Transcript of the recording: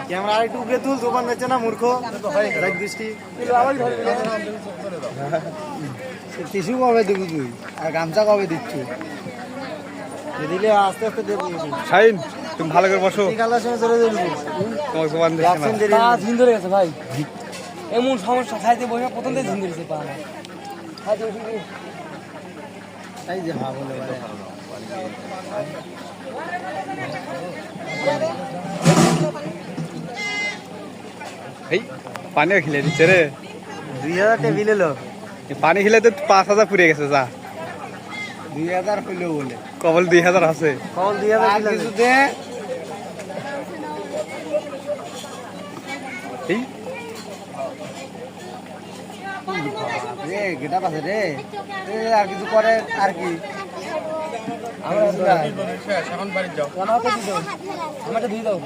Camera আরেকটু উপরে তুল, দোকান যাচ্ছে না মূর্খ রাখ দৃষ্টি। টিস্যু কবে দেবো তুই, আর গামছা কবে দিচ্ছি? দিলে আস্তে আস্তে দেবো। শাইন তুমি ভালো করে বসো, কালার সময় চলে যাবো। তোমার দোকান দেখছে না। পা ঝিন ধরে গেছে ভাই, এমন সমস্যা। খাইতে বসে প্রথম থেকে ঝিন ধরেছে পা আমার। খাইতে বসে এই যে হা বলে এই পানিও খেলে দিচ্ছে রে। 2000 টেবিল এলো, পানি খেলে তো 5000 পুড়ে গেছে। যা 2000 হইলো বলে কবল 2000 আছে। কল 2000 কিছু দে। এই রে গেটা পাশে রে, আর কিছু করে আর কি আমরা এখন বাড়ি যাও, আমাকে দিয়ে দাও।